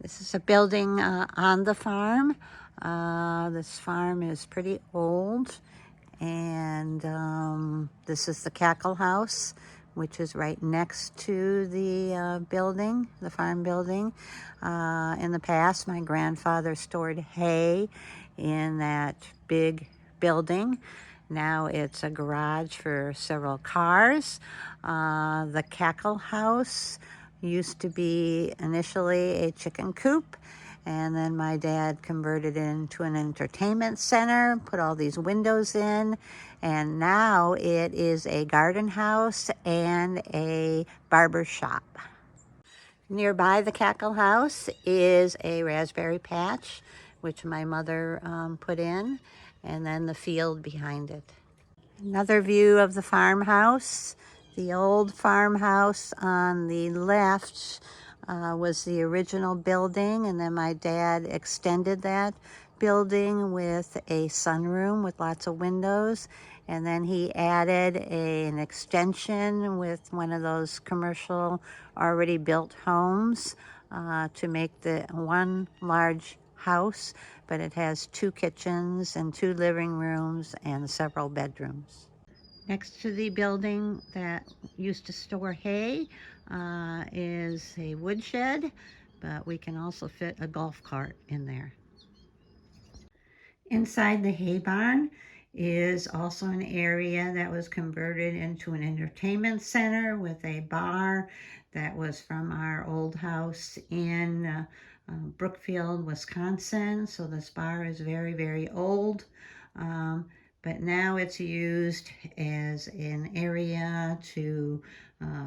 This is a building on the farm. This farm is pretty old, and this is the Cackle House, which is right next to the building, the farm building. In the past, my grandfather stored hay in that big building. Now it's a garage for several cars. The Cackle House used to be initially a chicken coop, and then my dad converted it into an entertainment center, put all these windows in, and now it is a garden house and a barber shop. Nearby the Cackle House is a raspberry patch, which my mother put in, and then the field behind it. Another view of the farmhouse. The old farmhouse on the left was the original building, and then my dad extended that building with a sunroom with lots of windows, and then he added an extension with one of those commercial already built homes to make the one large house, but it has 2 kitchens and 2 living rooms and several bedrooms. Next to the building that used to store hay is a woodshed, but we can also fit a golf cart in there. Inside the hay barn is also an area that was converted into an entertainment center with a bar that was from our old house in Brookfield, Wisconsin. So this bar is very, very old. But now it's used as an area to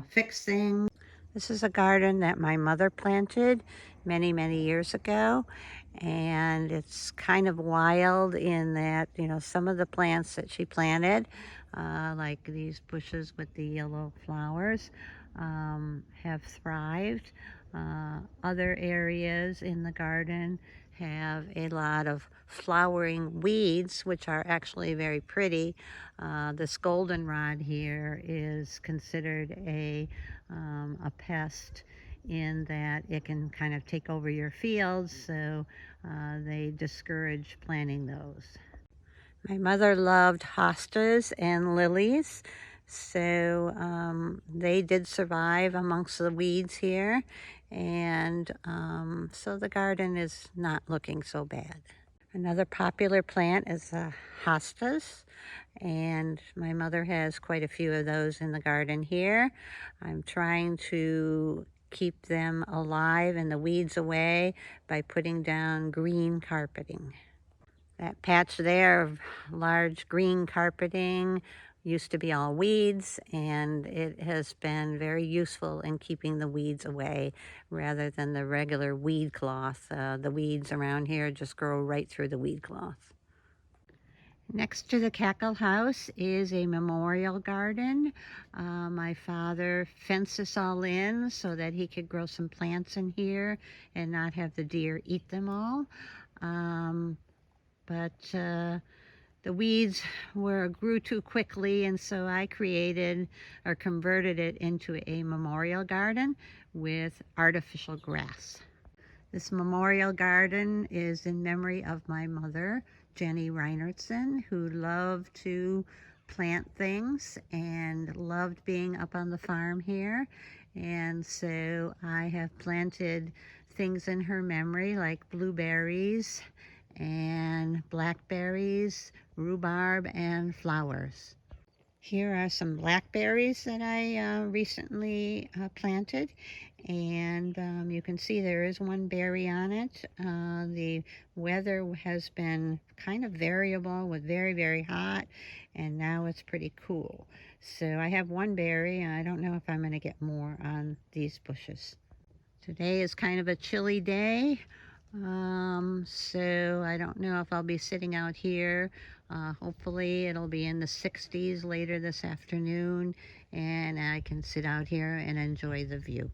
fix things. This is a garden that my mother planted many, many years ago, and it's kind of wild in that, you know, some of the plants that she planted, like these bushes with the yellow flowers, have thrived. Other areas in the garden have a lot of flowering weeds, which are actually very pretty. This goldenrod here is considered a pest in that it can kind of take over your fields, so they discourage planting those. My mother loved hostas and lilies, so they did survive amongst the weeds here, and so the garden is not looking so bad. Another popular plant is hostas, and my mother has quite a few of those in the garden here. I'm trying to keep them alive and the weeds away by putting down green carpeting. That patch there of large green carpeting used to be all weeds, and it has been very useful in keeping the weeds away rather than the regular weed cloth. The weeds around here just grow right through the weed cloth. Next to the Cackle House is a memorial garden. My father fenced this all in so that he could grow some plants in here and not have the deer eat them all. But the weeds grew too quickly, and so I created or converted it into a memorial garden with artificial grass. This memorial garden is in memory of my mother, Jenny Reinertson, who loved to plant things and loved being up on the farm here. And so I have planted things in her memory like blueberries and blackberries, rhubarb, and flowers. Here are some blackberries that I recently planted, and you can see there is one berry on it. The weather has been kind of variable with very, very hot, and now it's pretty cool. So I have one berry, and I don't know if I'm going to get more on these bushes. Today is kind of a chilly day. So I don't know if I'll be sitting out here. Hopefully it'll be in the 60s later this afternoon, and I can sit out here and enjoy the view.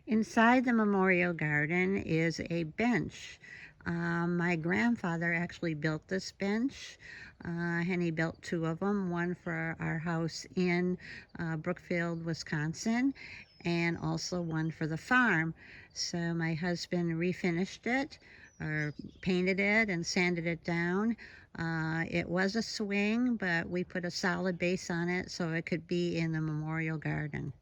Inside the memorial garden is a bench. My grandfather actually built this bench, and he built 2 of them, one for our house in Brookfield, Wisconsin, and also one for the farm. So my husband refinished it, or painted it and sanded it down. It was a swing, but we put a solid base on it so it could be in the memorial garden.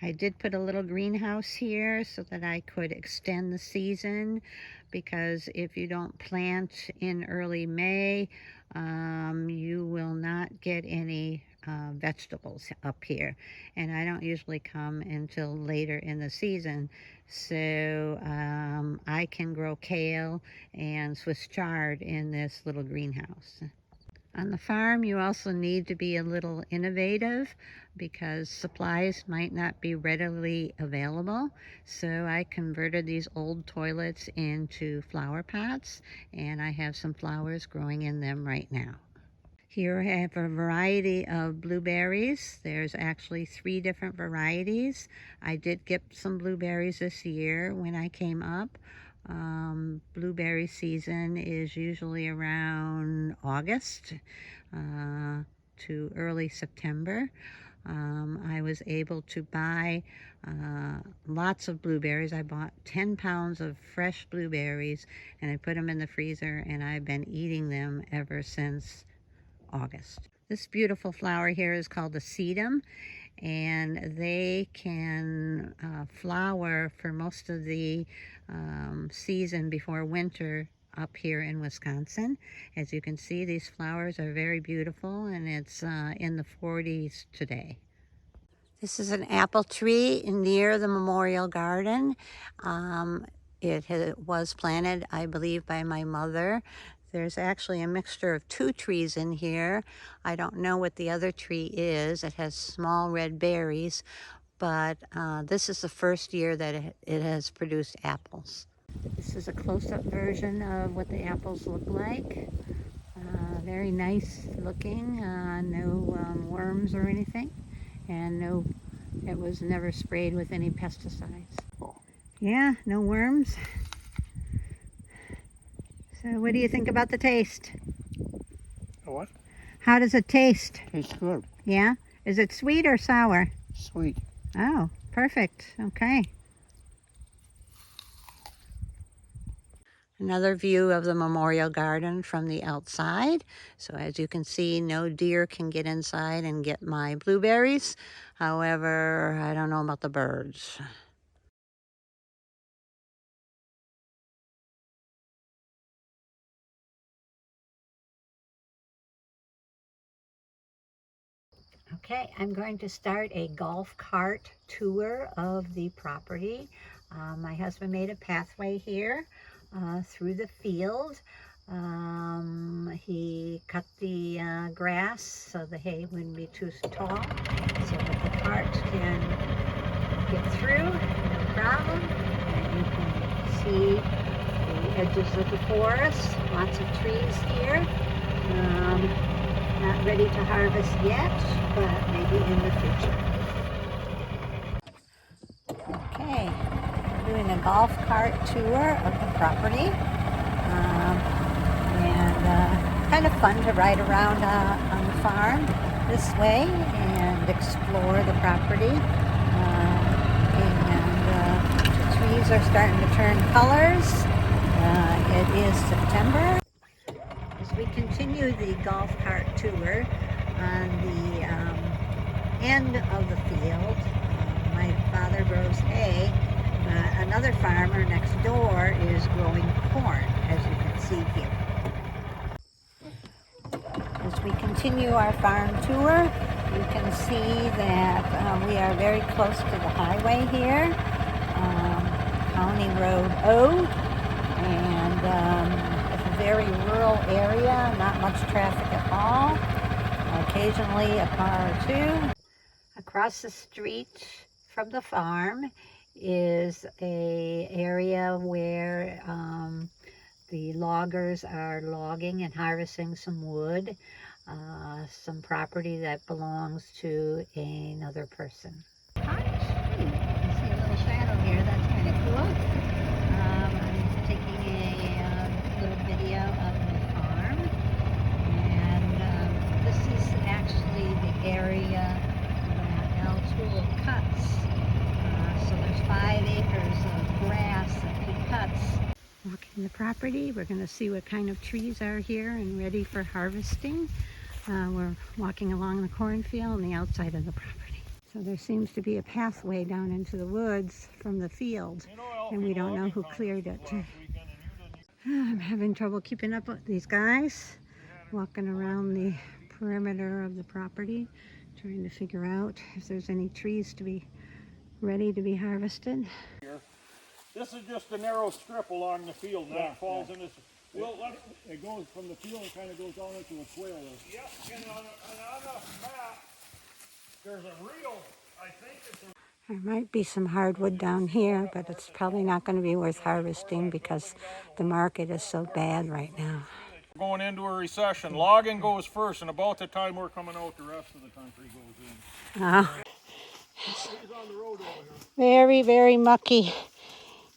I did put a little greenhouse here so that I could extend the season, because if you don't plant in early May, you will not get any vegetables up here. And I don't usually come until later in the season. So I can grow kale and Swiss chard in this little greenhouse. On the farm, you also need to be a little innovative because supplies might not be readily available. So I converted these old toilets into flower pots, and I have some flowers growing in them right now. Here I have a variety of blueberries. There's actually 3 different varieties. I did get some blueberries this year when I came up. Blueberry season is usually around August to early September. I was able to buy lots of blueberries. I bought 10 pounds of fresh blueberries, and I put them in the freezer, and I've been eating them ever since August. This beautiful flower here is called the sedum, and they can flower for most of the season before winter up here in Wisconsin. As you can see, these flowers are very beautiful, and it's in the 40s today. This is an apple tree near the memorial garden. It was planted, I believe, by my mother. There's actually a mixture of 2 trees in here. I don't know what the other tree is. It has small red berries, but this is the first year that it has produced apples. This is a close-up version of what the apples look like. Very nice looking, no worms or anything, and it was never sprayed with any pesticides. Yeah, no worms. So what do you think about the taste? What? How does it taste? Tastes good. Yeah? Is it sweet or sour? Sweet. Oh, perfect. Okay. Another view of the memorial garden from the outside. So as you can see, no deer can get inside and get my blueberries. However, I don't know about the birds. Okay, I'm going to start a golf cart tour of the property. My husband made a pathway here through the field. He cut the grass so the hay wouldn't be too tall, so that the cart can get through, no problem. And you can see the edges of the forest, lots of trees here. Not ready to harvest yet, but maybe in the future. Okay, we're doing a golf cart tour of the property. And kind of fun to ride around on the farm this way and explore the property. The trees are starting to turn colors. It is September. As we continue the golf cart tour on the end of the field, my father grows hay. Another farmer next door is growing corn, as you can see here. As we continue our farm tour, you can see that we are very close to the highway here, County Road O, and it's a very rural area, not much traffic at all, occasionally a car or two. Across the street from the farm is a area where the loggers are logging and harvesting some wood, some property that belongs to another person. You can see a little shadow here, that's kind of cool. I'm taking a little video of the farm, and this is actually the area that Al Tool cuts in the property. We're going to see what kind of trees are here and ready for harvesting. We're walking along the cornfield on the outside of the property. So there seems to be a pathway down into the woods from the field, and we don't know who cleared it. I'm having trouble keeping up with these guys, walking around the perimeter of the property, trying to figure out if there's any trees to be ready to be harvested. This is just a narrow strip along the field that falls in this. Well, it goes from the field and kind of goes down into a swale. Yep, and on the map, there's a real, I think it's a... There might be some hardwood down here, but it's probably not going to be worth harvesting because the market is so bad right now. We're going into a recession. Logging goes first, and about the time we're coming out, the rest of the country goes in. He's on the road over here. Very, very mucky.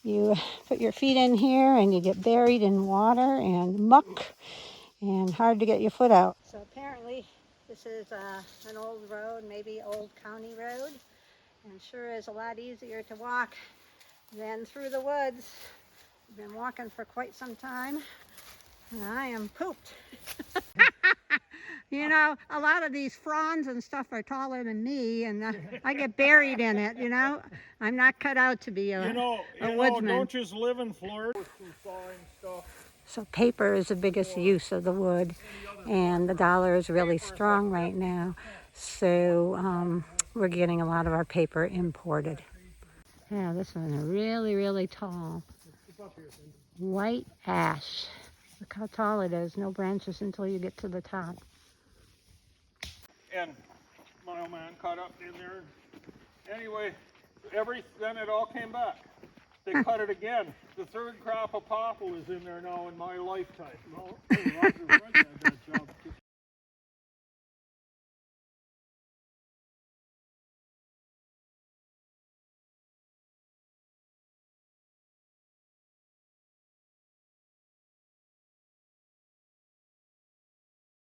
You put your feet in here and you get buried in water and muck and hard to get your foot out. So apparently this is an old road, maybe old county road, and sure is a lot easier to walk than through the woods. I've been walking for quite some time and I am pooped. You know, a lot of these fronds and stuff are taller than me, and I get buried in it, you know. I'm not cut out to be a woodsman. Don't just live in Florida. So paper is the biggest use of the wood, and the dollar is really strong right now. So we're getting a lot of our paper imported. Yeah, this one is really, really tall. White ash. Look how tall it is. No branches until you get to the top. And my old man caught up in there. Anyway, then it all came back. They cut it again. The third crop of popple is in there now in my lifetime.